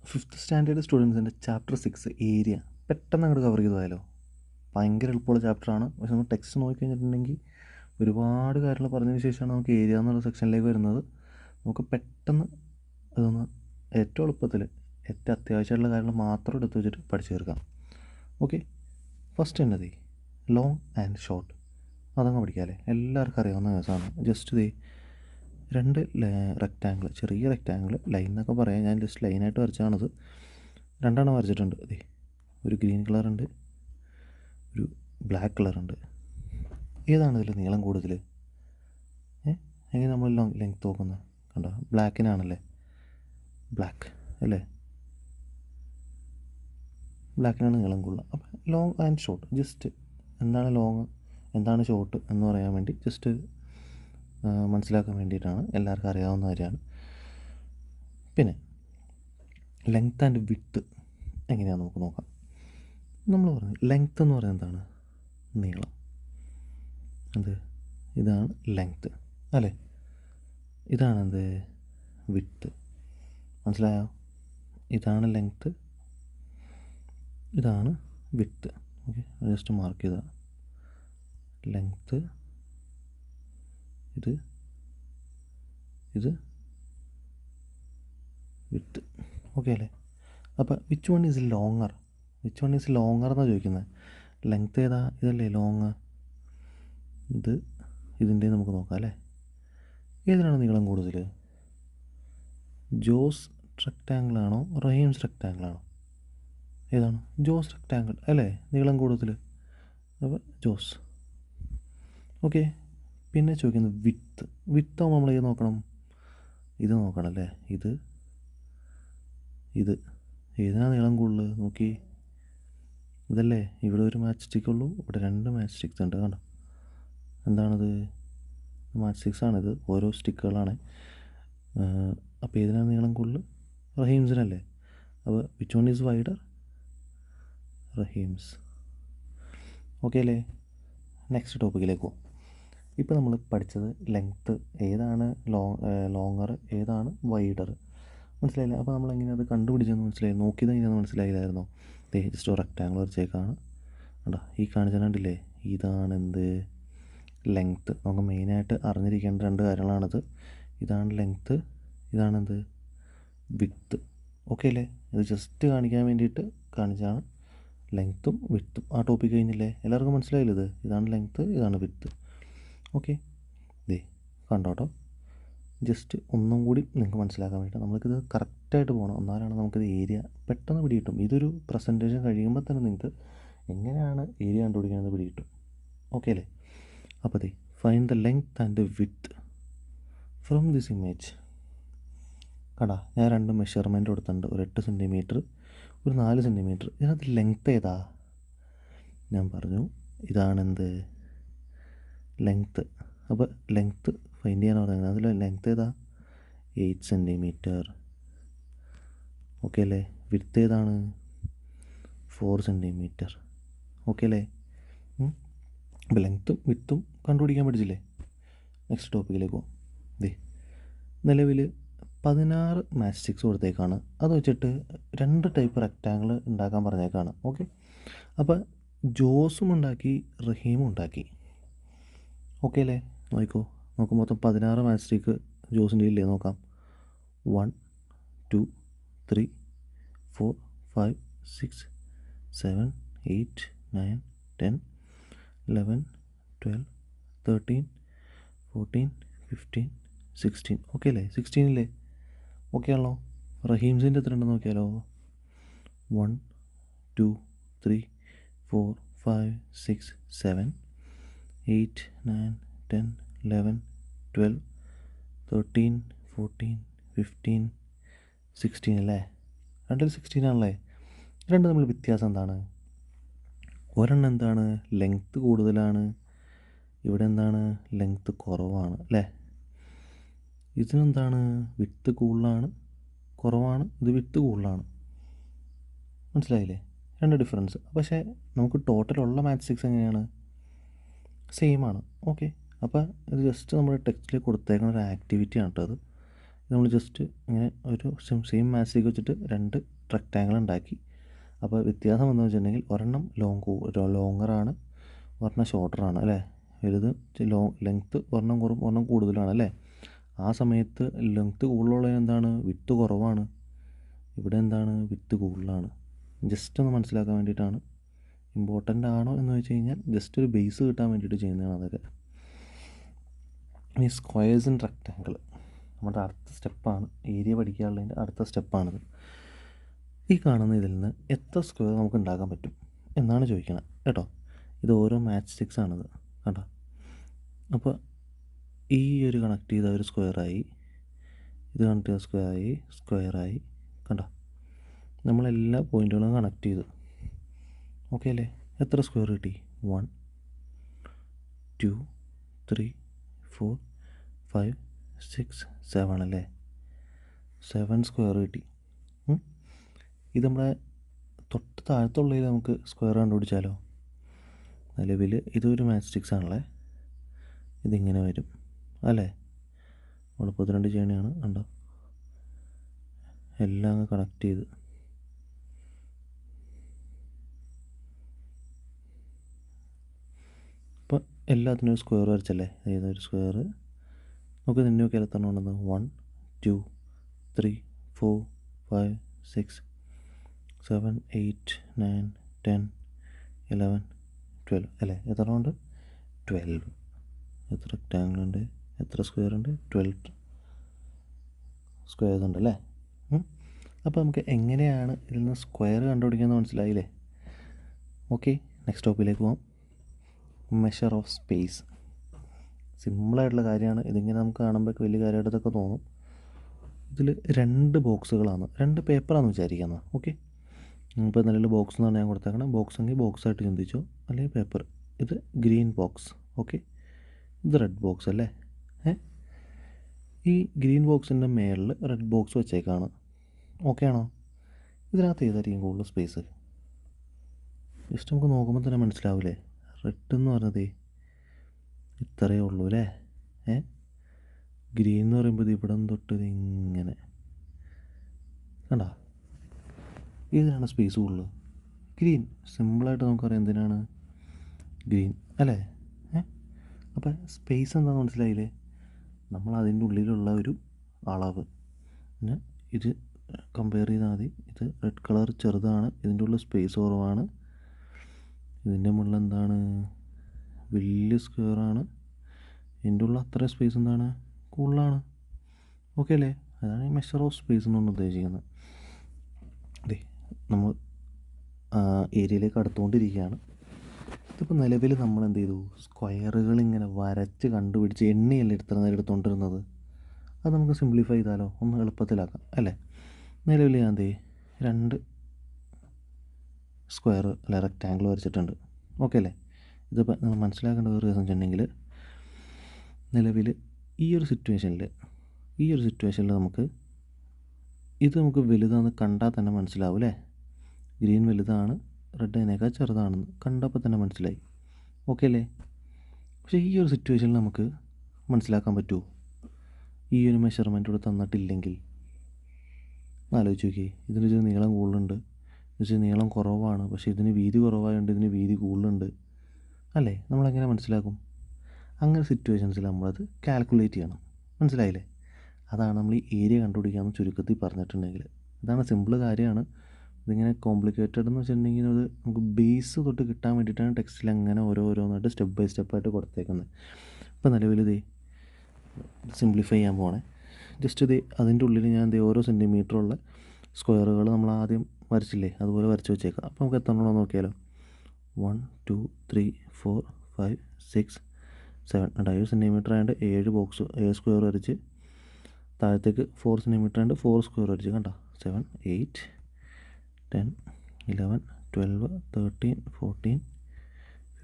Fifth standard സ്റ്റുഡൻസിൻ്റെ chapter 6 area പെട്ടെന്ന് അങ്ങോട്ട് cover ചെയ്ത് പോയാലോ. ഭയങ്കര എളുപ്പമുള്ള ചാപ്റ്ററാണ്. പക്ഷെ നമ്മൾ ടെക്സ്റ്റ് നോക്കിക്കഴിഞ്ഞിട്ടുണ്ടെങ്കിൽ ഒരുപാട് കാര്യങ്ങൾ പറഞ്ഞതിന് ശേഷമാണ് നമുക്ക് ഏരിയ എന്നുള്ള സെക്ഷനിലേക്ക് വരുന്നത്. നമുക്ക് പെട്ടെന്ന് അതൊന്ന് ഏറ്റവും എളുപ്പത്തിൽ ഏറ്റവും അത്യാവശ്യമായിട്ടുള്ള കാര്യങ്ങൾ മാത്രം എടുത്ത് വെച്ചിട്ട് പഠിച്ചു തീർക്കാം. ഓക്കെ, ഫസ്റ്റ് എന്നതേ ലോങ് ആൻഡ് ഷോർട്ട്. അതങ്ങ് പഠിക്കാമല്ലേ, എല്ലാവർക്കും അറിയാവുന്ന കേസാണ്. ജസ്റ്റ് ഇതേ രണ്ട് റെക്റ്റാങ്കിൾ, ചെറിയ റെക്റ്റാങ്കിൾ, ലൈൻ എന്നൊക്കെ പറയാം, ഞാൻ ജസ്റ്റ് ലൈനായിട്ട് വരച്ചാണത്. രണ്ടെണ്ണം വരച്ചിട്ടുണ്ട്. അതെ, ഒരു ഗ്രീൻ കളറുണ്ട്, ഒരു ബ്ലാക്ക് കളറുണ്ട്. ഏതാണ് ഇതിൽ നീളം കൂടുതൽ? എങ്ങനെ നമ്മൾ ലെങ്ത് നോക്കുന്നത്? കണ്ടോ, ബ്ലാക്കിനാണല്ലേ, ബ്ലാക്ക് അല്ലേ, ബ്ലാക്കിനാണ് നീളം കൂടുതൽ. അപ്പം ലോങ് ആൻഡ് ഷോർട്ട്, ജസ്റ്റ് എന്താണ് ലോങ് എന്താണ് ഷോർട്ട് എന്ന് പറയാൻ വേണ്ടി ജസ്റ്റ് മനസ്സിലാക്കാൻ വേണ്ടിയിട്ടാണ്, എല്ലാവർക്കും അറിയാവുന്ന കാര്യമാണ്. പിന്നെ ലെങ്ത് ആൻഡ് വിഡ്ത്ത് എങ്ങനെയാണെന്ന് നമുക്ക് നോക്കാം. നമ്മൾ പറഞ്ഞു ലെങ്ത്ത് എന്ന് പറയുന്നത് എന്താണ്? നീളം. അത് ഇതാണ് ലെങ്ത്ത് അല്ലേ, ഇതാണെന്ത്? വിഡ്ത്ത്. മനസ്സിലായോ? ഇതാണ് ലെങ്ത്ത്, ഇതാണ് വിഡ്ത്ത്. ഓക്കെ, ജസ്റ്റ് മാർക്ക് ചെയ്താൽ ലെങ്ത്ത്, ഇത് വിഡ്ത്ത്. ഓക്കെ അല്ലേ? അപ്പോൾ which one is longer? Which one is longer എന്നാണ് ചോദിക്കുന്നത്. ലെങ്ത്ത് ഏതാ? ഇതല്ലേ ലോങ്. ഇതിൻ്റെ നമുക്ക് നോക്കാം അല്ലേ. ഏതിനാണ് നീളം കൂടുതൽ? ജോസ് റെക്റ്റാങ്കിളാണോ റഹീംസ് റെക്റ്റാങ്കിളാണോ? ഏതാണ്? ജോസ് റെക്റ്റാങ്കിൾ അല്ലേ, നീളം കൂടുതൽ. അപ്പോൾ ജോസ്. ഓക്കെ, പിന്നെ ചോദിക്കുന്നത് വിഡ്ത്ത്. വിഡ്ത്ത് ആകുമ്പോൾ നമ്മൾ ഏത് നോക്കണം? ഇത് നോക്കണം അല്ലേ. ഇത് ഏതിനാണ് നീളം കൂടുതൽ? നോക്കി, ഇതല്ലേ. ഇവിടെ ഒരു മാച്ച് സ്റ്റിക്ക് ഉള്ളൂ, ഇവിടെ രണ്ട് മാച്ച് സ്റ്റിക്സ് ഉണ്ട്. കണ്ടോ, എന്താണത്? മാച്ച് സ്റ്റിക്സ് ആണിത്, ഓരോ സ്റ്റിക്കുകളാണ്. അപ്പോൾ ഏതിനാണ് നീളം കൂടുതൽ? റഹീംസിനല്ലേ. അപ്പോൾ which one is wider? Rahim's. Okay അല്ലേ? നെക്സ്റ്റ് ടോപ്പിക്കിലേക്ക് പോകും. ഇപ്പോൾ നമ്മൾ പഠിച്ചത് ലെങ്ത്ത് ഏതാണ് ലോങ്ങർ, ഏതാണ് വൈഡർ, മനസ്സിലായില്ലേ? അപ്പോൾ നമ്മളെങ്ങനെ അത് കണ്ടുപിടിച്ചെന്ന് മനസ്സിലായി? നോക്കിയത് എങ്ങനെയാണെന്ന് മനസ്സിലായില്ലായിരുന്നോ? ജസ്റ്റ് ഒരു റെക്റ്റാങ്കിൾ വരച്ചേക്കാണ്. കണ്ടോ, ഈ കാണിച്ചിട്ടുണ്ടില്ലേ, ഇതാണെന്ത്? ലെങ്ത്ത്. നമുക്ക് മെയിനായിട്ട് അറിഞ്ഞിരിക്കേണ്ട രണ്ട് കാര്യങ്ങളാണിത്. ഇതാണ് ലെങ്ത്ത്, ഇതാണെന്ത്? വിഡ്ത്ത്. ഓക്കെ അല്ലേ? ഇത് ജസ്റ്റ് കാണിക്കാൻ വേണ്ടിയിട്ട് കാണിച്ചാണ്. ലെങ്ത്തും വിഡ്ത്തും. ആ ടോപ്പിക് കഴിഞ്ഞില്ലേ? എല്ലാവർക്കും മനസ്സിലായില്ലേ? ഇതാണ് ലെങ്ത്ത്, ഇതാണ് വിഡ്ത്ത്. ഓക്കെ, കണ്ടോട്ടോ. ജസ്റ്റ് ഒന്നും കൂടി നിങ്ങൾക്ക് മനസ്സിലാക്കാൻ വേണ്ടിയിട്ട് നമ്മൾക്കിത് കറക്റ്റായിട്ട് പോകണം, എന്നാലാണ് നമുക്കിത് ഏരിയ പെട്ടെന്ന് പിടികിട്ടും. ഇതൊരു പ്രസൻറ്റേഷൻ കഴിയുമ്പോൾ തന്നെ നിങ്ങൾക്ക് എങ്ങനെയാണ് ഏരിയ കണ്ടുപിടിക്കുന്നത് പിടികിട്ടും. ഓക്കെ അല്ലേ? അപ്പോൾ find the length and width from this image. കണ്ടാ, ഞാൻ രണ്ട് മെഷർമെൻറ്റ് കൊടുത്തിട്ടുണ്ട്, ഒരു 8 സെൻറ്റിമീറ്റർ, ഒരു 4 സെൻറ്റിമീറ്റർ. ഇതിനകത്ത് ലെങ്ത്ത് ഏതാ? ഞാൻ പറഞ്ഞു ഇതാണെന്ത്? ലെങ്ത്ത്. അപ്പോൾ ലെങ്ത്ത് ഫൈൻഡ് ചെയ്യാൻ പറയുന്നത്, അതിൽ ലെങ്ത്ത് ഏതാ? 8 സെൻറ്റിമീറ്റർ. ഓക്കെ അല്ലേ? വിഡ്ത്ത് ഏതാണ്? 4 സെൻറ്റിമീറ്റർ. ഓക്കെ അല്ലേ? അപ്പോൾ ലെങ്ത്തും വിഡ്ത്തും കണ്ടുപിടിക്കാൻ പഠിച്ചില്ലേ? നെക്സ്റ്റ് ടോപ്പിക്കിലേക്ക് പോകും. നിലവിൽ 16 മാച്ച് സ്റ്റിക്സ് കൊടുത്തേക്കാണ്. അത് വെച്ചിട്ട് 2 ടൈപ്പ് റെക്റ്റാങ്കിൾ ഉണ്ടാക്കാൻ പറഞ്ഞേക്കാണ്. ഓക്കെ, അപ്പോൾ ജോസും ഉണ്ടാക്കി, റഹീമും ഉണ്ടാക്കി. ഓക്കെ അല്ലേ? നോക്കൂ, മൊത്തം 16 മാച്ച് സ്റ്റിക്ക് ജോസിൻ്റെ ഇല്ലേ, നോക്കാം. 1 2 3 4 5 6 7 8 9 10 11 12 13 14 15 16. ഓക്കെ അല്ലേ? 16 ഇല്ലേ? ഓക്കെ ആണല്ലോ. റഹീംസിൻ്റെ എത്ര ഉണ്ടെന്ന് നോക്കിയാലോ. 1 2 3 4 5 6 7 8 9 10 11 12 13 14 15 16 അല്ലേ? രണ്ടിൽ 16 ആണല്ലേ? രണ്ട് തമ്മിൽ വ്യത്യാസം എന്താണ്? ഒരെണ്ണം എന്താണ്? ലെങ്ത്ത് കൂടുതലാണ്, ഇവിടെ എന്താണ്? ലെങ്ത്ത് കുറവാണ് അല്ലേ? ഇതിനെന്താണ്? വിഡ്ത്ത് കൂടുതലാണ്, കുറവാണ്. ഇത് വിഡ്ത്ത് കൂടുതലാണ്. മനസ്സിലായില്ലേ? രണ്ട് ഡിഫറൻസ്. പക്ഷേ നമുക്ക് ടോട്ടലുള്ള മാച്ച് സ്റ്റിക്സ് എങ്ങനെയാണ്? സെയിം ആണ്. ഓക്കെ, അപ്പോൾ ഇത് ജസ്റ്റ് നമ്മുടെ ടെക്സ്റ്റിൽ കൊടുത്തേക്കുന്ന ഒരു ആക്ടിവിറ്റി ആണ് കേട്ടോ. അത് നമ്മൾ ജസ്റ്റ് ഇങ്ങനെ ഒരു സെയിം മാച്ച് സ്റ്റിക്ക് വെച്ചിട്ട് രണ്ട് റെക്റ്റാങ്കിൾ ഉണ്ടാക്കി. അപ്പോൾ വ്യത്യാസം എന്താണെന്ന് വെച്ചിട്ടുണ്ടെങ്കിൽ ഒരെണ്ണം ലോങ്ങറാണ്, ഒരെണ്ണം ഷോർട്ടറാണ് അല്ലേ. വലുത് ലെങ്ത്ത് ഒരെണ്ണം കുറവും ഒരെണ്ണം കൂടുതലാണ് അല്ലേ. ആ സമയത്ത് ലെങ്ത്ത് കൂടുതലുള്ളത് എന്താണ്, വിത്ത് കുറവാണ്. ഇവിടെ എന്താണ്, വിത്ത് കൂടുതലാണ്. ജസ്റ്റ് ഒന്ന് മനസ്സിലാക്കാൻ വേണ്ടിയിട്ടാണ്. ഇമ്പോർട്ടൻ്റ് ആണോ എന്ന് വെച്ച് കഴിഞ്ഞാൽ ജസ്റ്റ് ഒരു ബേസ് കിട്ടാൻ വേണ്ടിയിട്ട് ചെയ്യുന്നതാണ് അതൊക്കെ. ഇനി സ്ക്വയേഴ്സ് ഇൻ റെക്റ്റാങ്കിൾ നമ്മുടെ അടുത്ത സ്റ്റെപ്പാണ്, ഏരിയ പഠിക്കാനുള്ളതിൻ്റെ അടുത്ത സ്റ്റെപ്പാണിത്. ഈ കാണുന്ന ഇതിൽ നിന്ന് എത്ര സ്ക്വയർ നമുക്ക് ഉണ്ടാക്കാൻ പറ്റും എന്നാണ് ചോദിക്കണം കേട്ടോ. ഇത് ഓരോ മാച്ച് സ്റ്റിക്സ് ആണിത് കണ്ടോ. അപ്പോൾ ഈ ഒരു കണക്ട് ചെയ്ത ഒരു സ്ക്വയറായി, ഇത് കണക്ട് ചെയ്ത സ്ക്വയറായി കണ്ടോ. നമ്മളെല്ലാ പോയിൻറ്റുകളും കണക്ട് ചെയ്തു. ഓക്കെ അല്ലേ. എത്ര സ്ക്വയർ കിട്ടി? 1 2 3 4 5 6 7 അല്ലേ. 7 സ്ക്വയർ കിട്ടി. ഇത് നമ്മുടെ തൊട്ട് താഴത്തുള്ളതിൽ നമുക്ക് സ്ക്വയർ കണ്ടുപിടിച്ചാലോ. നിലവിൽ ഇതൊരു മാച്ച് സ്റ്റിക്സ് ആണല്ലേ, ഇതിങ്ങനെ വരും അല്ലേ. എളുപ്പത്തിൽ രണ്ട് ചെയ്യണതാണ് കണ്ടോ. എല്ലാം അങ്ങ് കണക്ട് ചെയ്ത് ഇപ്പോൾ എല്ലാത്തിനും ഒരു സ്ക്വയർ വരച്ചല്ലേ. ഏതൊരു സ്ക്വയർ നമുക്ക് നിന്നെ നോക്കി എത്ര ഉണ്ടെന്ന് 1 2 3 4 5 6 7 8 9 10 11 12 അല്ലേ. എത്ര ഉണ്ട്? 12. എത്ര റെക്റ്റാങ്കിൾ ഉണ്ട്, എത്ര സ്ക്വയർ ഉണ്ട്? 12 സ്ക്വയർസ് ഉണ്ട് അല്ലേ. അപ്പോൾ നമുക്ക് എങ്ങനെയാണ് ഇതിൽ നിന്ന് സ്ക്വയർ കണ്ടുപിടിക്കുന്നത് മനസ്സിലായില്ലേ. ഓക്കെ, നെക്സ്റ്റ് ടോപ്പിലേക്ക് പോകാം. Measure of space. സിമ്പിളായിട്ടുള്ള കാര്യമാണ്. ഇതിങ്ങനെ നമുക്ക് കാണുമ്പോൾ വലിയ കാര്യമായിട്ടൊക്കെ തോന്നും. ഇതിൽ 2 ബോക്സുകളാണ്, 2 പേപ്പറാണെന്ന് വിചാരിക്കുന്നത്. ഓക്കെ, ഇപ്പോൾ നിലവിൽ ബോക്സ് എന്നാണ് ഞാൻ കൊടുത്തേക്കണം. ബോക്സ് എങ്കിൽ ബോക്സായിട്ട് ചിന്തിച്ചോ, അല്ലെങ്കിൽ പേപ്പർ. ഇത് ഗ്രീൻ ബോക്സ്. ഓക്കെ, ഇത് റെഡ് ബോക്സ് അല്ലേ. ഈ ഗ്രീൻ ബോക്സിൻ്റെ മേളിൽ റെഡ് ബോക്സ് വെച്ചേക്കാണ്. ഓക്കെ ആണോ? ഇതിനകത്ത് ഏതായിരിക്കും കൂടുതൽ സ്പേസ്? ജസ്റ്റ് നമുക്ക് നോക്കുമ്പോൾ തന്നെ മനസ്സിലാവില്ലേ. റെഡ് എന്ന് പറഞ്ഞതേ ഇത്രയേ ഉള്ളൂ അല്ലേ. ഗ്രീൻ എന്ന് പറയുമ്പോൾ ഇത് ഇവിടെ തൊട്ട് ഇങ്ങനെ കണ്ടോ, ഇതിനാണ് സ്പേസ് കൂടുതൽ. ഗ്രീൻ സിമ്പിളായിട്ട് നമുക്കറിയാം എന്തിനാണ് ഗ്രീൻ അല്ലേ. അപ്പോൾ സ്പേസ് എന്താണെന്ന് മനസ്സിലായില്ലേ. നമ്മൾ അതിൻ്റെ ഉള്ളിലുള്ള ഒരു അളവ് പിന്നെ ഇത് കമ്പയർ ചെയ്താൽ മതി. ഇത് റെഡ് കളർ ചെറുതാണ്, ഇതിൻ്റെ ഉള്ളിൽ സ്പേസ് കുറവാണ്. ഇതിൻ്റെ മുകളിൽ എന്താണ് വലിയ സ്ക്വയറാണ്, ഇതിൻ്റെ ഉള്ളിൽ അത്ര സ്പേസ് എന്താണ് കൂടുതലാണ്. ഓക്കെ അല്ലേ. അതാണ് ഈ മെഷർ ഓഫ് സ്പേസ് എന്നുകൊണ്ട് ഉദ്ദേശിക്കുന്നത്. അതെ, നമ്മൾ ഏരിയയിലേക്ക് അടുത്തുകൊണ്ടിരിക്കുകയാണ്. ഇതിപ്പോൾ നിലവിൽ നമ്മൾ എന്ത് ചെയ്തു, സ്ക്വയറുകൾ ഇങ്ങനെ വരച്ച് കണ്ടുപിടിച്ച് എണ്ണിയല്ലേ ഇത്ര നേരം എടുത്തുകൊണ്ടിരുന്നത്. അത് നമുക്ക് സിംപ്ലിഫൈ ചെയ്താലോ, ഒന്ന് എളുപ്പത്തിലാക്കാം അല്ലേ. നിലവിൽ ഞാൻ എന്ത് 2 സ്ക്വയർ അല്ല റെക്റ്റാങ്കിൾ വരച്ചിട്ടുണ്ട്. ഓക്കെ അല്ലേ. ഇതിപ്പോൾ നിങ്ങൾ മനസ്സിലാക്കേണ്ട ഒരു റീസൺ വെച്ചിട്ടുണ്ടെങ്കിൽ നിലവിൽ ഈ ഒരു സിറ്റുവേഷനിൽ നമുക്ക് നമുക്ക് വലുതാണെന്ന് കണ്ടാൽ തന്നെ മനസ്സിലാവും അല്ലേ. ഗ്രീൻ വലുതാണ്, റെഡ് അതിനേക്കാൾ ചെറുതാണെന്ന് കണ്ടപ്പോൾ തന്നെ മനസ്സിലായി. ഓക്കെ അല്ലേ. പക്ഷേ ഈ ഒരു സിറ്റുവേഷനിൽ നമുക്ക് മനസ്സിലാക്കാൻ പറ്റുമോ? ഈ ഒരു മെഷർമെൻറ്റ് ഇവിടെ തന്നിട്ടില്ലെങ്കിൽ ആലോചിച്ച് നോക്കിയേ. ഇതിന് നീളം കൂടുതലുണ്ട്, ഇതിന് നീളം കുറവാണ്, പക്ഷേ ഇതിന് വീതി കുറവായതുകൊണ്ട് ഇതിന് വീതി കൂടുതലുണ്ട് അല്ലേ. നമ്മളെങ്ങനെ മനസ്സിലാക്കും? അങ്ങനെ സിറ്റുവേഷൻസിൽ നമ്മളത് കാൽക്കുലേറ്റ് ചെയ്യണം. മനസ്സിലായില്ലേ. അതാണ് നമ്മൾ ഈ ഏരിയ കണ്ടുപിടിക്കാമെന്ന് ചുരുക്കത്തിൽ പറഞ്ഞിട്ടുണ്ടെങ്കിൽ. ഇതാണ് സിമ്പിൾ കാര്യമാണ്. ഇതിങ്ങനെ കോംപ്ലിക്കേറ്റഡ് എന്ന് വെച്ചിട്ടുണ്ടെങ്കിൽ അത് നമുക്ക് ബേസ് തൊട്ട് കിട്ടാൻ വേണ്ടിയിട്ടാണ് ടെക്സ്റ്റിൽ അങ്ങനെ ഓരോന്നായിട്ട് സ്റ്റെപ്പ് ബൈ സ്റ്റെപ്പായിട്ട് കൊടുത്തേക്കുന്നത്. ഇപ്പോൾ നിലവിൽ ഇത് സിംപ്ലിഫൈ ചെയ്യാൻ പോകണേ. ജസ്റ്റ് ഇത് അതിൻ്റെ ഉള്ളിൽ ഞാൻ ഓരോ സെൻറ്റിമീറ്ററുള്ള സ്ക്വയറുകൾ നമ്മൾ ആദ്യം വരച്ചില്ലേ, അതുപോലെ വരച്ച് വെച്ചേക്കാം. അപ്പോൾ നമുക്ക് എത്ര ഉണ്ടോ നോക്കിയാലോ. 1 2 3 4 5 6 7 7 സെൻറ്റിമീറ്റർ ആയതുകൊണ്ട് 7 സ്ക്വയർ വരച്ച്, താഴത്തേക്ക് 4 സെൻറ്റിമീറ്റർ ആയതുകൊണ്ട് 4 സ്ക്വയർ വരച്ച് കണ്ടോ. 7 8 10 11 12 13 14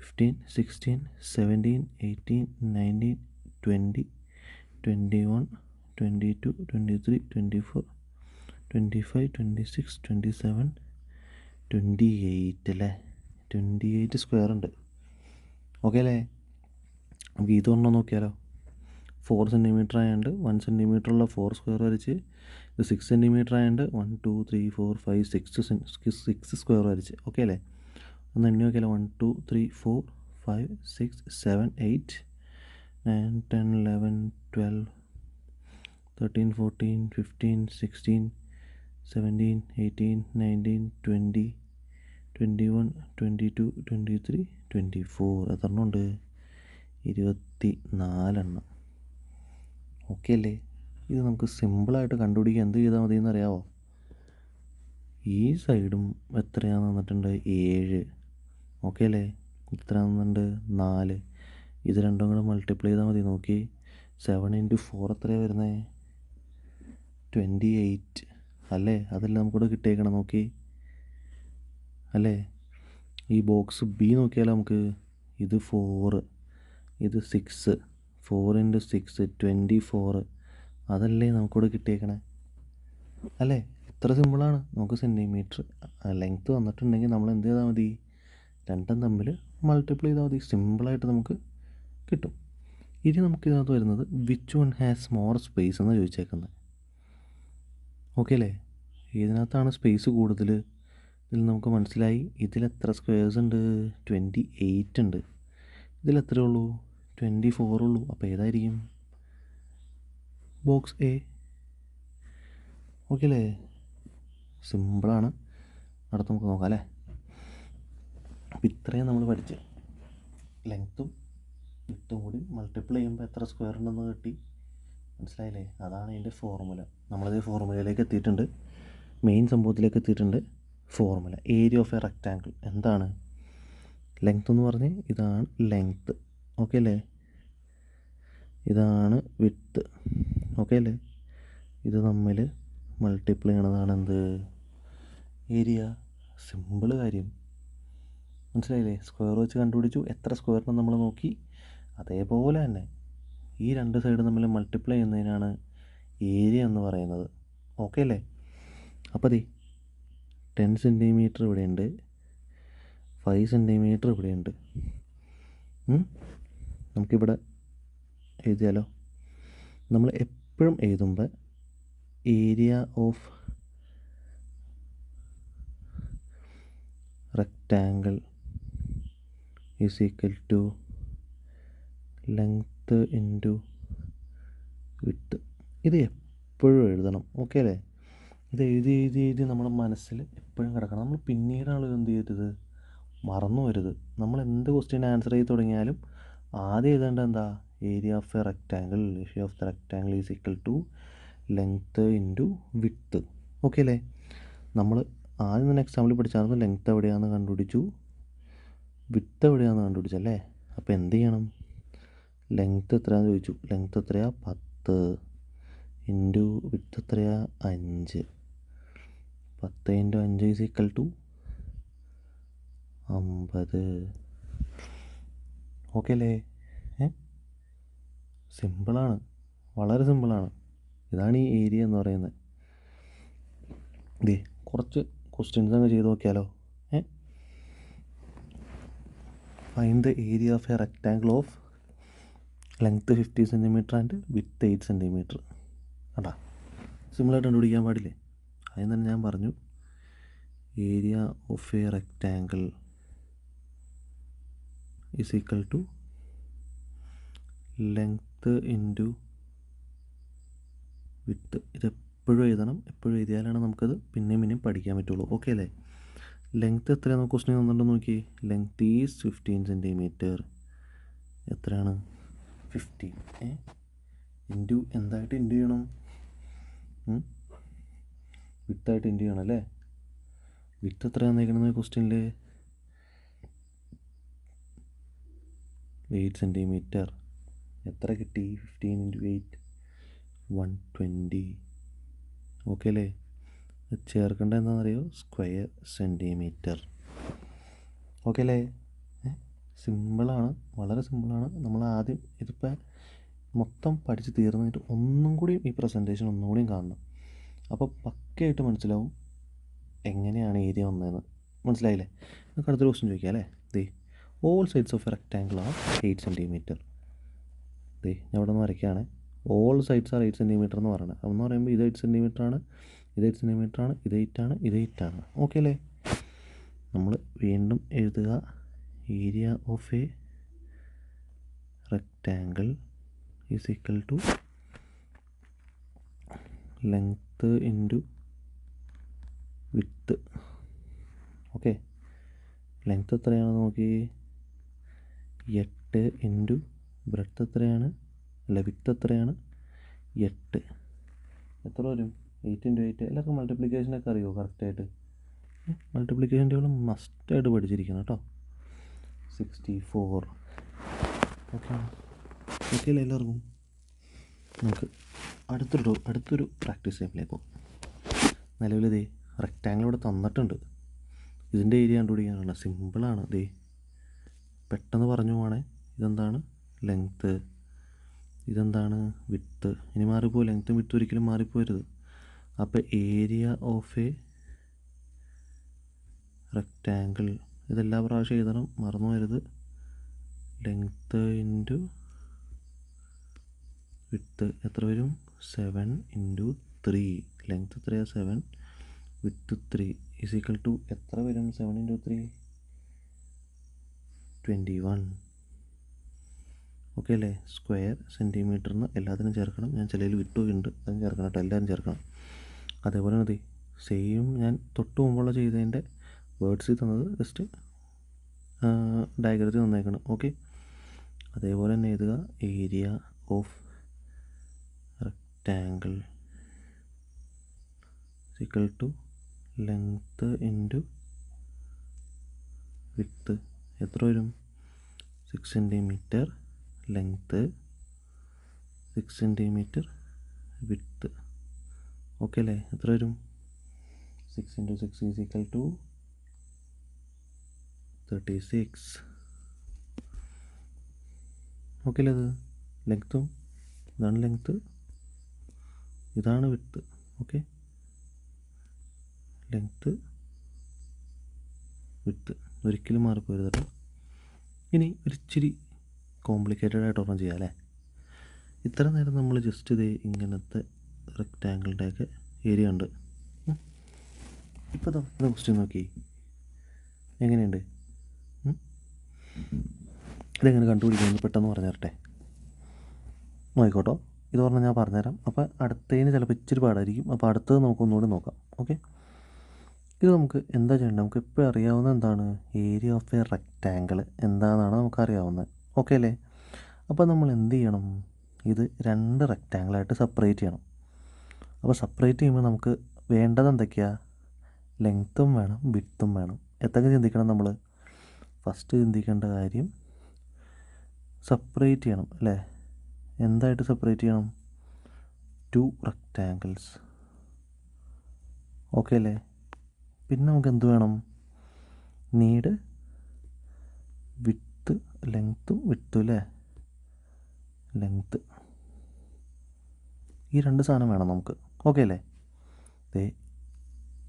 15 16 17 18 19 20 21 22 23 24 25 26 27 28 അല്ലേ. 28 സ്ക്വയർ ഉണ്ട്. ഓക്കെ അല്ലേ. നമുക്ക് ഇതൊരെണ്ണം നോക്കിയാലോ. 4 സെൻറ്റിമീറ്റർ ആയതുകൊണ്ട് 1 സെൻറ്റിമീറ്റർ ഉള്ള 4 സ്ക്വയർ വരച്ച്, ഇത് 6 സെൻറ്റിമീറ്റർ ആയതുകൊണ്ട് 1 2 3 4 5 6 സ്ക്വയർ വരച്ച്. ഓക്കെ അല്ലേ? ഒന്ന് എണ്ണി നോക്കിയാലോ. 1 2 3 4 5 6 7 8 9 10 11 12 13 14 15 16 17 18 19 20 21 22 23 24. എത്രണ്ണം ഉണ്ട്? 24 എണ്ണം. ഓക്കെ അല്ലേ? ഇത് നമുക്ക് സിമ്പിളായിട്ട് കണ്ടുപിടിക്കാൻ എന്ത് ചെയ്താൽ മതി എന്നറിയാമോ? ഈ സൈഡും എത്രയാണെന്ന് തന്നിട്ടുണ്ട്? 7. ഓക്കെ അല്ലേ? എത്ര തന്നിട്ടുണ്ട്? 4. ഇത് രണ്ടും കൂടെ മൾട്ടിപ്ലൈ ചെയ്താൽ മതി. നോക്കി, 7 × 4 എത്രയാണ് വരുന്നത്? 28 അല്ലേ? അതെല്ലാം നമുക്കിവിടെ കിട്ടിയേക്കണം. നോക്കി അല്ലേ? ഈ ബോക്സ് ബി നോക്കിയാലോ നമുക്ക്. ഇത് 4, ഇത് 6. 4 × 6 24. അതല്ലേ നമുക്കിവിടെ കിട്ടിയേക്കണേ അല്ലേ? ഇത്ര സിമ്പിളാണ്. നമുക്ക് സെൻറ്റിമീറ്റർ ലെങ്ത്ത് വന്നിട്ടുണ്ടെങ്കിൽ നമ്മൾ എന്ത് ചെയ്താൽ മതി? രണ്ടും തമ്മിൽ മൾട്ടിപ്ലൈ ചെയ്താൽ മതി. സിമ്പിളായിട്ട് നമുക്ക് കിട്ടും. ഇനി നമുക്കിതിനകത്ത് വരുന്നത് which one has more space എന്ന് ചോദിച്ചേക്കുന്നത്. ഓക്കെ അല്ലേ? ഇതിനകത്താണ് സ്പേസ് കൂടുതൽ. ഇതിൽ നമുക്ക് മനസ്സിലായി ഇതിലെത്ര സ്ക്വയേഴ്സ് ഉണ്ട്? 28 ഉണ്ട്. ഇതിലെത്രയേ ഉള്ളൂ? 24 ഉള്ളൂ. അപ്പോൾ ഏതായിരിക്കും? Box A. ഓക്കെ അല്ലേ? സിമ്പിളാണ്. അടുത്ത് നമുക്ക് നോക്കാം അല്ലേ? അപ്പോൾ ഇത്രയും നമ്മൾ പഠിച്ച് ലെങ്ത്തും വിട്ടും കൂടി മൾട്ടിപ്ലൈ ചെയ്യുമ്പോൾ എത്ര സ്ക്വയർ ഉണ്ടെന്ന് കിട്ടി. മനസ്സിലായില്ലേ? അതാണ് അതിൻ്റെ ഫോർമുല. നമ്മളത് ഫോർമുലയിലേക്ക് എത്തിയിട്ടുണ്ട്. മെയിൻ സംഭവത്തിലേക്ക് എത്തിയിട്ടുണ്ട്. Formula area of a rectangle എന്താണ്? ലെങ്ത്ത് എന്ന് പറഞ്ഞ് ഇതാണ് ലെങ്ത്ത്. ഓക്കെ അല്ലേ? ഇതാണ് വിഡ്ത്ത്. ഓക്കെ അല്ലേ? ഇത് തമ്മിൽ മൾട്ടിപ്ലൈ ചെയ്യണതാണ് എന്ത്? ഏരിയ. സിമ്പിൾ കാര്യം. മനസ്സിലായില്ലേ? സ്ക്വയർ വെച്ച് കണ്ടുപിടിച്ചു. എത്ര സ്ക്വയറിന് നമ്മൾ നോക്കി. അതേപോലെ തന്നെ ഈ രണ്ട് സൈഡ് തമ്മിൽ മൾട്ടിപ്ലൈ ചെയ്യുന്നതിനാണ് ഏരിയ എന്ന് പറയുന്നത്. ഓക്കെ അല്ലേ? അപ്പോൾ അതെ 10 സെൻറ്റിമീറ്റർ ഇവിടെയുണ്ട്, 5 സെൻറ്റിമീറ്റർ ഇവിടെയുണ്ട്. നമുക്കിവിടെ എഴുതിയാലോ? നമ്മൾ എപ്പോഴും എഴുതുമ്പോൾ area of rectangle is equal to length into width. ഇത് എപ്പോഴും എഴുതണം. ഓക്കെ അല്ലേ? ഇത് എഴുതി നമ്മുടെ മനസ്സിൽ എപ്പോഴും കിടക്കണം. നമ്മൾ പിന്നീടാണ് എന്ത് ചെയ്തത്? മറന്നു വരുത്. നമ്മൾ എന്ത് ക്വസ്റ്റ്യൻ ആൻസർ ചെയ്ത് തുടങ്ങിയാലും ആദ്യം എഴുതേണ്ട എന്താ? Area of a rectangle. Area of the rectangle is equal to length into width. Okay അല്ലേ? നമ്മൾ ആദ്യം തന്നെ എക്സാമ്പിൾ പഠിച്ചായിരുന്നു. ലെങ്ത്ത് എവിടെയാണെന്ന് കണ്ടുപിടിച്ചു, വിഡ്ത്ത് എവിടെയാണെന്ന് കണ്ടുപിടിച്ചല്ലേ? അപ്പോൾ എന്ത് ചെയ്യണം? ലെങ്ത്ത് എത്രയാണെന്ന് ചോദിച്ചു. ലെങ്ത്ത് എത്രയാണ്? 10 ഇൻറ്റു വിഡ്ത്ത് എത്രയാണ്? 5. 10 × 5 ഈസ് ഈക്വൽ ടു 50. ഓക്കെ അല്ലേ? സിമ്പിളാണ്, വളരെ സിമ്പിളാണ്. ഇതാണ് ഈ ഏരിയ എന്ന് പറയുന്നത്. ഇതേ കുറച്ച് ക്വസ്റ്റ്യൻസ് അങ്ങ് ചെയ്ത് നോക്കിയാലോ? Find the area of a rectangle of length 50 centimetre and width 8 centimetre. കണ്ടാ? സിമ്പിളായിട്ട് കണ്ടുപിടിക്കാൻ പാടില്ലേ? അതിന് തന്നെ ഞാൻ പറഞ്ഞു area of a rectangle is equal to length into width. ഇതെപ്പോഴും എഴുതണം. എപ്പോഴും എഴുതിയാലാണ് നമുക്കത് പിന്നെയും പഠിക്കാൻ പറ്റുള്ളൂ. ഓക്കെ അല്ലേ? ലെങ്ത്ത് എത്രയാണ് നമുക്ക് ക്വസ്റ്റ്യൻ തന്നിട്ടുണ്ടോ നോക്കി. Length is 15 centimetre. എത്രയാണ്? 15. ഇൻറ്റു എന്തായിട്ട് ഇൻറ്റു ചെയ്യണം? വിഡ്ത്തായിട്ട് ഇൻറ്റു ചെയ്യണം അല്ലേ? വിഡ്ത്ത് എത്രയാണ് തന്നിരിക്കുന്നത് ക്വസ്റ്റ്യനിൽ? 8 സെൻറ്റിമീറ്റർ. എത്ര കിട്ടി? 15 × 8 120. ഓക്കെ അല്ലേ? ചേർക്കേണ്ട എന്താണെന്നറിയോ? Square centimetre. ഓക്കെ അല്ലേ? സിമ്പിളാണ്, വളരെ സിമ്പിളാണ്. നമ്മൾ ആദ്യം ഇതിപ്പോൾ മൊത്തം പഠിച്ച് തീർന്നിട്ട് ഒന്നും കൂടി ഈ പ്രസൻറ്റേഷൻ ഒന്നും കൂടിയും കാണണം. അപ്പോൾ പക്കയായിട്ട് മനസ്സിലാവും എങ്ങനെയാണ് ഏരിയ വന്നതെന്ന്. മനസ്സിലായില്ലേ? നമുക്ക് അടുത്തൊരു ക്വസ്റ്റ്യൻ ചോദിക്കാം അല്ലേ? They all sides of a rectangle are 8 centimetre. ഞാൻ ഇവിടെ നിന്ന് വരയ്ക്കുകയാണ്. ഓൾ സൈഡ്സ് ആർ 8 സെൻറ്റിമീറ്റർ എന്ന് പറയുന്നത്. എന്ന് പറയുമ്പോൾ ഇത് 8 സെൻറ്റിമീറ്റർ ആണ്, ഇത് 8 സെൻറ്റിമീറ്റർ ആണ്, ഇത് 8 ആണ്, ഇത് 8 ആണ്. ഓക്കെ അല്ലേ? നമ്മൾ വീണ്ടും എഴുതുക, area of a rectangle is equal to length into width. Okay, length എത്രയാണെന്ന് നോക്കി, 8 ഇൻറ്റു ബ്രെഡ്ത്ത് എത്രയാണ്, അല്ല വിഡ്ത്ത് എത്രയാണ്, 8. എത്ര വരും? 8 ഇൻറ്റു 8. എല്ലാവർക്കും മൾട്ടിപ്ലിക്കേഷനൊക്കെ അറിയുമോ കറക്റ്റായിട്ട്? മൾട്ടിപ്ലിക്കേഷൻ ടേബിൾ മസ്റ്റായിട്ട് പഠിച്ചിരിക്കണം കേട്ടോ. 64. ഓക്കെ ഓക്കെ അല്ലേ എല്ലാവർക്കും? നമുക്ക് അടുത്തൊരു പ്രാക്ടീസ് ടൈമിലേക്ക് പോകും. നിലവിൽ ഇതേ റെക്റ്റാങ്കിൾ ഇവിടെ തന്നിട്ടുണ്ട്. ഇതിൻ്റെ ഏരിയ കണ്ടുപിടിക്കാനുള്ള സിമ്പിളാണ്. ഇതേ പെട്ടെന്ന് പറഞ്ഞു പോവാണേ. ഇതെന്താണ്? ലെങ്ത്ത്. ഇതെന്താണ്? വിഡ്ത്ത്. ഇനി മാറിപ്പോയി, ലെങ്ത്തും വിഡ്ത്തും ഒരിക്കലും മാറിപ്പോരുത്. അപ്പോൾ ഏരിയ ഓഫ് എ റെക്റ്റാങ്കിൾ, ഇതെല്ലാ പ്രാവശ്യം എഴുതണം, മറന്നു വരുത്. ലെങ്ത്ത് ഇൻറ്റു വിഡ്ത്ത് എത്ര വരും? 7 ഇൻറ്റു 3. ലെങ്ത്ത് എത്രയാണ്? 7. വിഡ്ത്ത് 3 ഈസ് ഈക്വൽ ടു എത്ര വരും? 7 ഇൻറ്റു 3 21. ഓക്കെ അല്ലേ? സ്ക്വയർ സെൻറ്റിമീറ്ററിന് എല്ലാത്തിനും ചേർക്കണം. ഞാൻ ചിലതിൽ വിട്ടുപോയിട്ടുണ്ട്, അതും ചേർക്കണം കേട്ടോ, എല്ലാവരും ചേർക്കണം. അതേപോലെ മതി. സെയിം ഞാൻ തൊട്ട് മുമ്പുള്ള ചെയ്തതിൻ്റെ വേർഡ്സിൽ തന്നത് ജസ്റ്റ് ഡയഗ്രത്തിൽ തന്നേക്കണം. ഓക്കെ, അതേപോലെ തന്നെ എഴുതുക, area of rectangle equal to length into width. എത്ര വരും? 6 centimetre length, 6 centimetre width. Okay അല്ലേ? എത്ര വരും? 6 into 6 is equal to 36. Okay അല്ലേ? അത് ലെങ്ത്തും, ഇതാണ് ലെങ്ത്ത്, ഇതാണ് വിഡ്ത്ത്. ഓക്കെ, ലെങ്ത്ത് വിഡ്ത്ത് ഒരിക്കലും മാറിപ്പോരുത് കേട്ടോ. ഇനി ഒരിച്ചിരി കോംപ്ലിക്കേറ്റഡ് ആയിട്ട് ഒരെണ്ണം ചെയ്യാം അല്ലേ? ഇത്ര നേരം നമ്മൾ ജസ്റ്റ് ഇത് ഇങ്ങനത്തെ റെക്റ്റാങ്കിളിൻ്റെയൊക്കെ ഏരിയ ഉണ്ട്. ഇപ്പോൾ ഇത് ക്വസ്റ്റ്യൻ നോക്കി എങ്ങനെയുണ്ട്? ഇതെങ്ങനെ കണ്ടുപിടിക്കുമെന്ന് പെട്ടെന്ന് പറഞ്ഞു തരട്ടെ. നോക്കിക്കോട്ടോ, ഇത് പറഞ്ഞാൽ ഞാൻ പറഞ്ഞുതരാം. അപ്പോൾ അടുത്തതിന് ചിലപ്പോൾ ഇച്ചിരി പാടായിരിക്കും. അപ്പോൾ അടുത്തത് നമുക്കൊന്നുകൂടി നോക്കാം. ഓക്കെ, ഇത് നമുക്ക് എന്താ ചെയ്യേണ്ടത്? നമുക്ക് ഇപ്പോൾ അറിയാവുന്ന എന്താണ്? ഏരിയ ഓഫ് എ റെക്റ്റാങ്കിൾ എന്താണെന്നാണ് നമുക്കറിയാവുന്നത്. ഓക്കെ അല്ലേ? അപ്പോൾ നമ്മൾ എന്ത് ചെയ്യണം? ഇത് 2 റെക്റ്റാങ്കിളായിട്ട് സെപ്പറേറ്റ് ചെയ്യണം. അപ്പോൾ സെപ്പറേറ്റ് ചെയ്യുമ്പോൾ നമുക്ക് വേണ്ടത് എന്തൊക്കെയാണ്? ലെങ്ത്തും വേണം, വിഡ്ത്തും വേണം. എന്തൊക്കെ ചിന്തിക്കണം നമ്മൾ? ഫസ്റ്റ് ചിന്തിക്കേണ്ട കാര്യം സെപ്പറേറ്റ് ചെയ്യണം അല്ലേ? എന്തായിട്ട് സെപ്പറേറ്റ് ചെയ്യണം? 2 റെക്റ്റാങ്കിൾസ്. ഓക്കെ അല്ലേ? പിന്നെ നമുക്ക് എന്ത് വേണം? നീഡ് വിഡ്ത്ത്, ലെങ്ത്തും വിഡ്ത്തും അല്ലേ? ലെങ്ത്ത്, ഈ 2 സാധനം വേണം നമുക്ക്. ഓക്കെ അല്ലേ?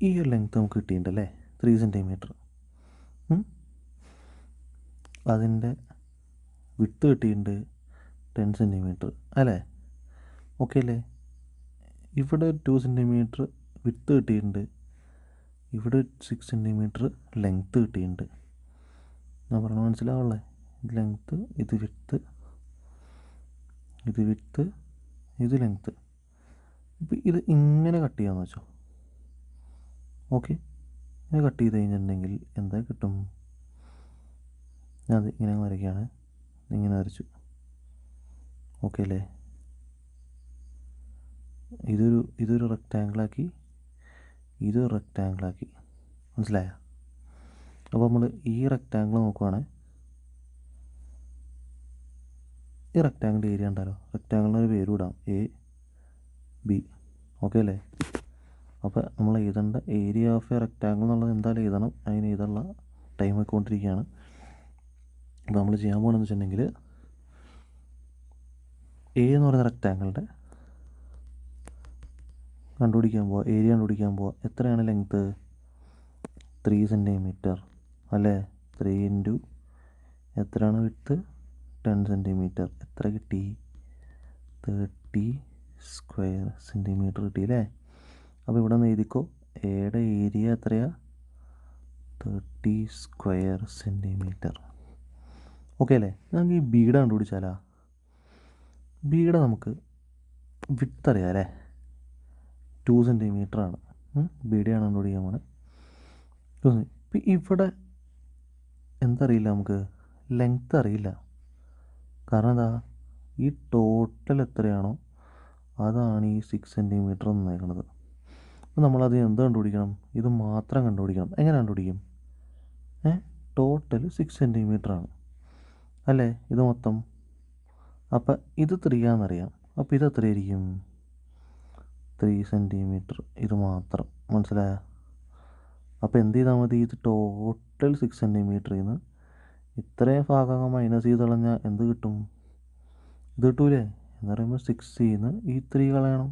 ഈ ഒരു ലെങ്ത്ത് നമുക്ക് കിട്ടിയിട്ടുണ്ടല്ലേ, 3 സെൻറ്റിമീറ്റർ. അതിൻ്റെ വിഡ്ത്ത് കിട്ടിയിട്ടുണ്ട് 10 സെൻറ്റിമീറ്റർ അല്ലേ? ഓക്കെ അല്ലേ? ഇവിടെ 2 സെൻറ്റിമീറ്റർ വിഡ്ത്ത് കിട്ടിയിട്ടുണ്ട്, ഇവിടെ 6 സെൻറ്റിമീറ്റർ ലെങ്ത്ത് കിട്ടിയിട്ടുണ്ട്. ഞാൻ പറഞ്ഞ മനസ്സിലാവുള്ളേ? ഇത് ലെങ്ത്ത്, ഇത് വിഡ്ത്ത്, ഇത് വിഡ്ത്ത്, ഇത് ലെങ്ത്ത്. ഇപ്പോൾ ഇത് ഇങ്ങനെ കട്ട് ചെയ്യാമെന്ന് വെച്ചോ. ഓക്കെ, ഇങ്ങനെ കട്ട് ചെയ്ത് കഴിഞ്ഞിട്ടുണ്ടെങ്കിൽ എന്താ കിട്ടും? ഞാൻ അത് ഇങ്ങനെ വരയ്ക്കുകയാണ്, ഇങ്ങനെ വരച്ചു. ഓക്കെ അല്ലേ? ഇതൊരു റെക്റ്റാങ്കിളാക്കി, ഇതൊരു റെക്റ്റാങ്കിളാക്കി. മനസ്സിലായോ? അപ്പോൾ നമ്മൾ ഈ റെക്റ്റാങ്കിൾ നോക്കുവാണെങ്കിൽ ഈ റെക്റ്റാങ്കിളിൻ്റെ ഏരിയ ഉണ്ടല്ലോ, റെക്റ്റാങ്കിളിന് ഒരു പേര് ഇടാം, AB. ഓക്കെ അല്ലേ? അപ്പോൾ നമ്മൾ എഴുതേണ്ട ഏരിയ ഓഫ് എ റെക്റ്റാങ്കിൾ എന്നുള്ളത് എന്തായാലും എഴുതണം. അതിന് എഴുതാനുള്ള ടൈം ആയിക്കൊണ്ടിരിക്കുകയാണ്. അപ്പോൾ നമ്മൾ ചെയ്യാൻ പോകണമെന്ന് വെച്ചിട്ടുണ്ടെങ്കിൽ A എന്ന് പറയുന്ന റെക്റ്റാങ്കിളിൻ്റെ ഏരിയ കണ്ടുപിടിക്കാൻ പോവുക. എത്രയാണ് ലെങ്ത്ത്? 3 സെൻറ്റിമീറ്റർ അല്ലേ? 3 ഇൻറ്റു എത്രയാണ് വിഡ്ത്ത്? 10 സെൻറ്റിമീറ്റർ. എത്ര കിട്ടി? 30 സ്ക്വയർ സെൻറ്റിമീറ്റർ കിട്ടിയില്ലേ. അപ്പോൾ ഇവിടെ നിന്ന് എഴുതിക്കോ, എയുടെ ഏരിയ എത്രയാണ്? 30 സ്ക്വയർ സെൻറ്റിമീറ്റർ. ഓക്കെ അല്ലേ. നമുക്ക് ഈ ബിയുടെ കണ്ടുപിടിച്ചാലാ. ബിയുടെ നമുക്ക് വിഡ്ത്ത് അറിയാം അല്ലേ, 2 സെൻറ്റിമീറ്റർ ആണ്. ബിയുടെ ആണ് കണ്ടുപിടിക്കാൻ പോണേ. ഇപ്പം ഇവിടെ എന്തറിയില്ല, നമുക്ക് ലെങ്ത്ത് അറിയില്ല. കാരണം എന്താ, ഈ ടോട്ടൽ എത്രയാണോ അതാണ് ഈ 6 സെൻറ്റിമീറ്റർ എന്നേക്കണത്. അപ്പോൾ നമ്മളത് എന്ത് കണ്ടുപിടിക്കണം? ഇത് മാത്രം കണ്ടുപിടിക്കണം. എങ്ങനെ കണ്ടുപിടിക്കും? ടോട്ടൽ 6 സെൻറ്റിമീറ്റർ ആണ് അല്ലേ, ഇത് മൊത്തം. അപ്പം ഇത് 3 ആണെന്നറിയാം. അപ്പോൾ ഇത് എത്രയായിരിക്കും? 3 സെൻറ്റിമീറ്റർ. ഇത് മാത്രം. മനസ്സിലായോ? അപ്പോൾ എന്ത് ചെയ്താൽ മതി? ഇത് ടോട്ടൽ 6 സെൻറ്റിമീറ്ററിൽ നിന്ന് ഇത്രയും ഭാഗങ്ങൾ മൈനസ് ചെയ്ത് കളഞ്ഞാൽ എന്ത് കിട്ടും? ഇത് കിട്ടൂലേ. എന്ന് പറയുമ്പോൾ 6 നിന്ന് ഈ 3 കളയണം.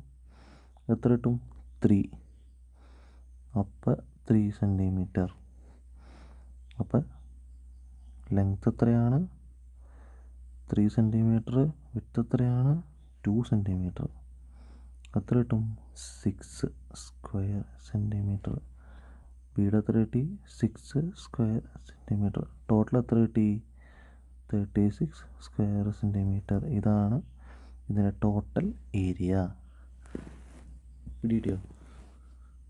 എത്ര കിട്ടും? 3. അപ്പോൾ 3 സെൻറ്റിമീറ്റർ. അപ്പം ലെങ്ത്ത് എത്രയാണ്? 3 സെൻറ്റിമീറ്റർ. വിഡ്ത്ത് എത്രയാണ്? 2 സെൻറ്റിമീറ്റർ. എത്ര കിട്ടും? 6 സ്ക്വയർ സെൻറ്റിമീറ്റർ. ബിയുടെ എത്ര കിട്ടി? 6 സ്ക്വയർ സെൻറ്റിമീറ്റർ. ടോട്ടൽ എത്ര കിട്ടി? 36 സ്ക്വയർ സെൻറ്റിമീറ്റർ. ഇതാണ് ഇതിൻ്റെ ടോട്ടൽ ഏരിയ. പിടിയോ?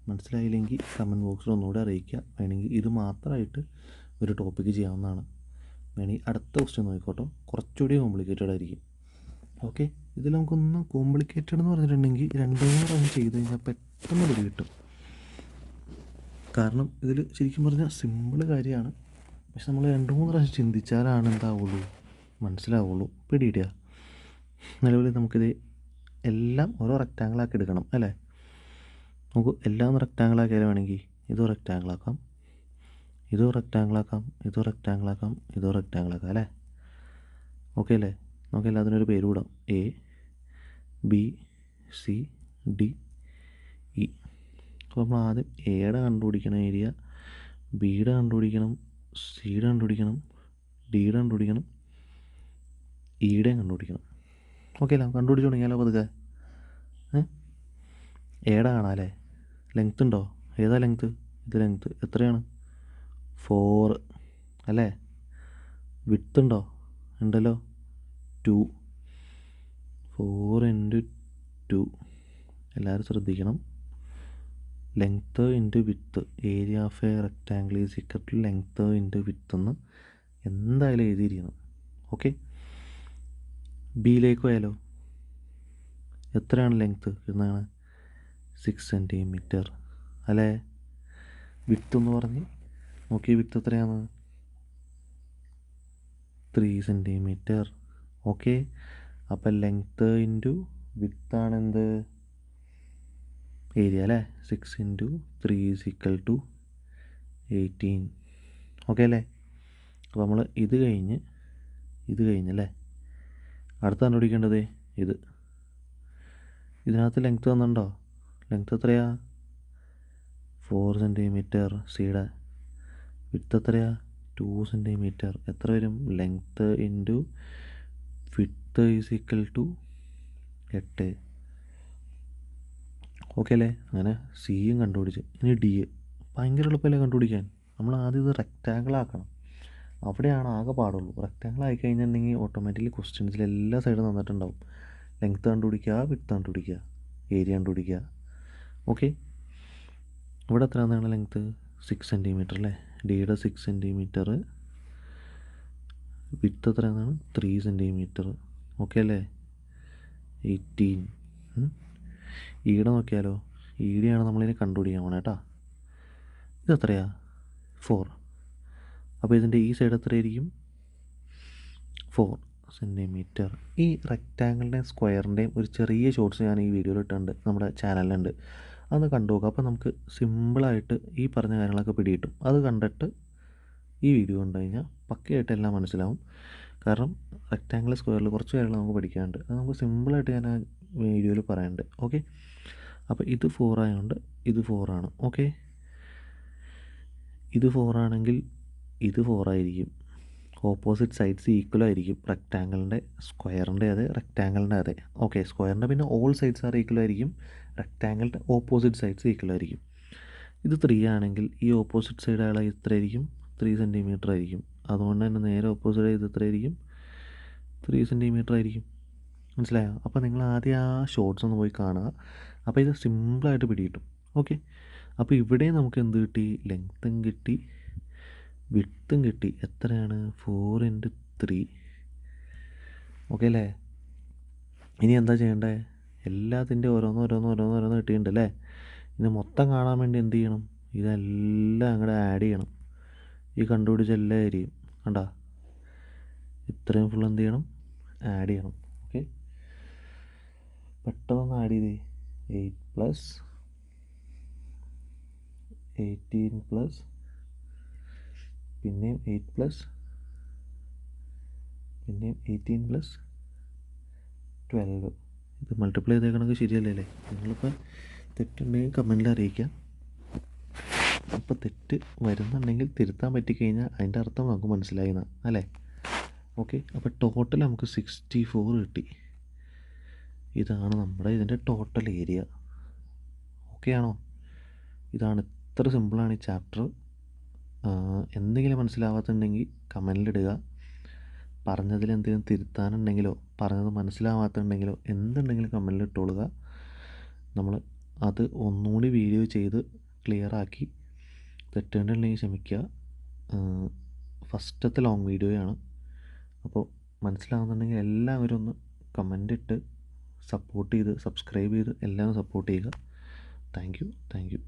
മനസ്സിലായില്ലെങ്കിൽ കമൻറ്റ് ബോക്സിൽ ഒന്നുകൂടെ അറിയിക്കുക. വേണമെങ്കിൽ ഇത് മാത്രമായിട്ട് ഒരു ടോപ്പിക്ക് ചെയ്യാവുന്നതാണ്. വേണമെങ്കിൽ അടുത്ത ക്വസ്റ്റ്യൻ നോക്കിക്കോട്ടോ, കുറച്ചുകൂടി കോംപ്ലിക്കേറ്റഡ് ആയിരിക്കും. ഓക്കെ. ഇതിൽ നമുക്കൊന്ന് കോംപ്ലിക്കേറ്റഡ് എന്ന് പറഞ്ഞിട്ടുണ്ടെങ്കിൽ 2-3 റൺ ചെയ്ത് കഴിഞ്ഞാൽ പെട്ടെന്ന് പിടി കിട്ടും. കാരണം ഇതിൽ ശരിക്കും പറഞ്ഞാൽ സിമ്പിൾ കാര്യമാണ്. പക്ഷെ നമ്മൾ 2-3 പ്രാവശ്യം ചിന്തിച്ചാലാണ് എന്താവുള്ളൂ, മനസ്സിലാവുള്ളൂ. പിടിയിടുക. നിലവിൽ നമുക്കിത് എല്ലാം ഓരോ റെക്റ്റാങ്കിളാക്കി എടുക്കണം അല്ലേ. നമുക്ക് എല്ലാം റെക്റ്റാങ്കിളാക്കിയാലും വേണമെങ്കിൽ ഇതും റെക്റ്റാങ്കിളാക്കാം, ഇതും റെക്റ്റാങ്കിളാക്കാം, ഇതും റെക്റ്റാങ്കിളാക്കാം, ഇതും റെക്റ്റാങ്കിളാക്കാം അല്ലേ. ഓക്കെ അല്ലേ. നമുക്ക് എല്ലാത്തിനും ഒരു പേര് വിടാം. A, B, C, D, E. അപ്പോൾ നമ്മൾ ആദ്യം എയുടെ കണ്ടുപിടിക്കണം ഏരിയ, ബിയുടെ കണ്ടുപിടിക്കണം, സിയുടെ കണ്ടുപിടിക്കണം, ഡിയുടെ കണ്ടുപിടിക്കണം, ഇയുടെയും കണ്ടുപിടിക്കണം. ഓക്കെ അല്ലേ. കണ്ടുപിടിച്ച് തുടങ്ങിയാലോ പതുക്കെ. എയുടെ കാണാം അല്ലേ. ലെങ്ത്ത് ഉണ്ടോ? ഏതാ ലെങ്ത്ത്? ഇത് ലെങ്ത്ത് എത്രയാണ്? 4 അല്ലേ. വിഡ്ത്ത് ഉണ്ടോ? ഉണ്ടല്ലോ, 2. 4 × 2. എല്ലാവരും ശ്രദ്ധിക്കണം. Length into width, area of a rectangle is equal to length into width എന്ന് എന്തായാലും എഴുതിയിരിക്കണം. ഓക്കെ. ബിയിലേക്ക് പോയാലോ. എത്രയാണ് ലെങ്ത്ത്? എന്നാണ് 6 സെൻറ്റിമീറ്റർ അല്ലേ. വിഡ്ത്ത് എന്ന് പറഞ്ഞ് നോക്കി, വിഡ്ത്ത് എത്രയാണ്? 3 സെൻറ്റിമീറ്റർ. ഓക്കെ. അപ്പം ലെങ്ത്ത് ഇൻറ്റു വിഡ്ത്താണ് എന്ത്? ഏരിയ അല്ലേ. 6 × 3 = 18. ഓക്കെ അല്ലേ. അപ്പോൾ നമ്മൾ ഇത് കഴിഞ്ഞല്ലേ. അടുത്ത കണ്ടുപിടിക്കേണ്ടത് ഇത്. ഇതിനകത്ത് ലെങ്ത്ത് തന്നിട്ടുണ്ടോ? ലെങ്ത്ത് എത്രയാ? 4 സെൻറ്റിമീറ്റർ. സിയുടെ വിഡ്ത്ത് എത്രയാ? 2 സെൻറ്റിമീറ്റർ. എത്ര വരും? Length into width = 8. ഓക്കെ അല്ലേ. അങ്ങനെ സിയും കണ്ടുപിടിച്ച്. ഇനി ഡി. ഭയങ്കര എളുപ്പമല്ലേ കണ്ടുപിടിക്കാൻ. നമ്മൾ ആദ്യം ഇത് റെക്റ്റാങ്കിൾ ആക്കണം. അവിടെയാണ് ആകെ പാടുള്ളൂ. റെക്റ്റാങ്കിൾ ആയി കഴിഞ്ഞിട്ടുണ്ടെങ്കിൽ ഓട്ടോമാറ്റിക്കലി ക്വസ്റ്റ്യൻസിൽ എല്ലാ സൈഡും തന്നിട്ടുണ്ടാവും. ലെങ്ത്ത് കണ്ടുപിടിക്കുക, വിഡ്ത്ത് കണ്ടുപിടിക്കുക, ഏരിയ കണ്ടുപിടിക്കുക. ഓക്കെ. ഇവിടെ എത്രയാണ് ലെങ്ത്ത്? 6 സെൻറ്റിമീറ്റർ അല്ലേ. ഡിയുടെ 6 സെൻറ്റിമീറ്റർ. വിഡ്ത്ത് എത്രയാണ്? 3 സെൻറ്റിമീറ്റർ. ഓക്കെ അല്ലേ. 18. ഈടെ നോക്കിയാലോ. ഈടെയാണ് നമ്മളിതിനെ കണ്ടുപിടിക്കാൻ പോണേ കേട്ടോ. ഇത് എത്രയാ? 4. അപ്പോൾ ഇതിൻ്റെ ഈ സൈഡ് എത്രയായിരിക്കും? 4 സെൻറ്റിമീറ്റർ. ഈ റെക്റ്റാങ്കിളിൻ്റെയും സ്ക്വയറിൻ്റെയും ഒരു ചെറിയ ഷോർട്സ് ഞാൻ ഈ വീഡിയോയിൽ ഇട്ടിട്ടുണ്ട്, നമ്മുടെ ചാനലിലുണ്ട്. അതൊന്ന് കണ്ടു നോക്കുക. അപ്പോൾ നമുക്ക് സിമ്പിളായിട്ട് ഈ പറഞ്ഞ കാര്യങ്ങളൊക്കെ പിടികിട്ടും. അത് കണ്ടിട്ട് ഈ വീഡിയോ കണ്ടു കഴിഞ്ഞാൽ പക്കയായിട്ട് എല്ലാം മനസ്സിലാവും. കാരണം റെക്റ്റാങ്കിൾ സ്ക്വയറിൽ കുറച്ച് കാര്യങ്ങൾ നമുക്ക് പഠിക്കാനുണ്ട്. അത് നമുക്ക് സിമ്പിളായിട്ട് ഞാൻ ആ വീഡിയോയിൽ പറയുന്നുണ്ട്. ഓക്കെ. അപ്പോൾ ഇത് 4 ആയതുകൊണ്ട് ഇത് 4 ആണ്. ഓക്കെ. ഇത് 4 ആണെങ്കിൽ ഇത് 4 ആയിരിക്കും. ഓപ്പോസിറ്റ് സൈഡ്സ് ഈക്വൽ ആയിരിക്കും. റെക്റ്റാങ്കിളിൻ്റെ സ്ക്വയറിൻ്റെ അതെ, റെക്റ്റാങ്കിളിൻ്റെ അതെ. ഓക്കെ, സ്ക്വയറിൻ്റെ പിന്നെ ഓൾ സൈഡ്സ് ആർ ഈക്വൽ ആയിരിക്കും, റെക്റ്റാങ്കിളിൻ്റെ ഓപ്പോസിറ്റ് സൈഡ്സ് ഈക്വൽ ആയിരിക്കും. ഇത് 3 ആണെങ്കിൽ ഈ ഓപ്പോസിറ്റ് സൈഡ് അയാൾ എത്രയായിരിക്കും? 3 സെൻറ്റിമീറ്റർ ആയിരിക്കും. അതുകൊണ്ട് തന്നെ നേരെ ഓപ്പോസിറ്റ് ഇത് എത്രയായിരിക്കും? 3 സെൻറ്റിമീറ്റർ ആയിരിക്കും. മനസ്സിലായോ? അപ്പോൾ നിങ്ങൾ ആദ്യം ആ ഷോർട്സ് ഒന്ന് പോയി കാണുക. അപ്പോൾ ഇത് സിമ്പിളായിട്ട് പിടികിട്ടും. ഓക്കെ, അപ്പോൾ ഇവിടെ നമുക്ക് എന്ത് കിട്ടി? ലെങ്ത്തും കിട്ടി, വിഡ്ത്തും കിട്ടി. എത്രയാണ്? 4 × 3. ഓക്കെ അല്ലേ? ഇനി എന്താ ചെയ്യേണ്ടത്? എല്ലാത്തിൻ്റെ ഓരോന്ന് കിട്ടിയിട്ടുണ്ടല്ലേ. ഇത് മൊത്തം കാണാൻ വേണ്ടി എന്ത് ചെയ്യണം? ഇതെല്ലാം അങ്ങോട്ട് ആഡ് ചെയ്യണം. ഈ കണ്ടുപിടിച്ച എല്ലാ ഏരിയയും കണ്ടാ, ഇത്രയും ഫുൾ എന്ത് ചെയ്യണം? ആഡ് ചെയ്യണം. ഓക്കെ, പെട്ടെന്ന് ആഡ് ചെയ്തേ. 8 + 18 പിന്നെയും 8 പിന്നെയും 18 + 12. ഇത് മൾട്ടിപ്ലൈ ചെയ്തേക്കണത് ശരിയല്ലേ അല്ലേ? നിങ്ങളിപ്പോൾ തെറ്റുണ്ടെങ്കിൽ കമൻറ്റിൽ അറിയിക്കാം. അപ്പോൾ തെറ്റ് വരുന്നുണ്ടെങ്കിൽ തിരുത്താൻ പറ്റിക്കഴിഞ്ഞാൽ അതിൻ്റെ അർത്ഥം നമുക്ക് മനസ്സിലായി എന്നാണ് അല്ലേ? ഓക്കെ, അപ്പോൾ ടോട്ടൽ നമുക്ക് 64 കിട്ടി. ഇതാണ് നമ്മുടെ ഇതിൻ്റെ ടോട്ടൽ ഏരിയ. ഓക്കെ ആണോ? ഇതാണ്, ഇത്ര സിമ്പിളാണ് ഈ ചാപ്റ്റർ. എന്തെങ്കിലും മനസ്സിലാവാത്തുണ്ടെങ്കിൽ കമൻറ്റിലിടുക. പറഞ്ഞതിൽ എന്തെങ്കിലും തിരുത്താനുണ്ടെങ്കിലോ പറഞ്ഞത് മനസ്സിലാവാത്തുണ്ടെങ്കിലോ എന്തുണ്ടെങ്കിലും കമൻറ്റിൽ ഇട്ടുകൊള്ളുക. നമ്മൾ അത് ഒന്നുകൂടി വീഡിയോ ചെയ്ത് ക്ലിയറാക്കി, തെറ്റുണ്ടെങ്കിൽ ക്ഷമിക്കുക. ഫസ്റ്റത്തെ ലോങ് വീഡിയോയാണ്. അപ്പോൾ മനസ്സിലാവുന്നുണ്ടെങ്കിൽ എല്ലാവരും ഒന്ന് കമൻ്റ് ഇട്ട് സപ്പോർട്ട് ചെയ്ത് സബ്സ്ക്രൈബ് ചെയ്ത് എല്ലാവരും സപ്പോർട്ട് ചെയ്യുക. Thank you.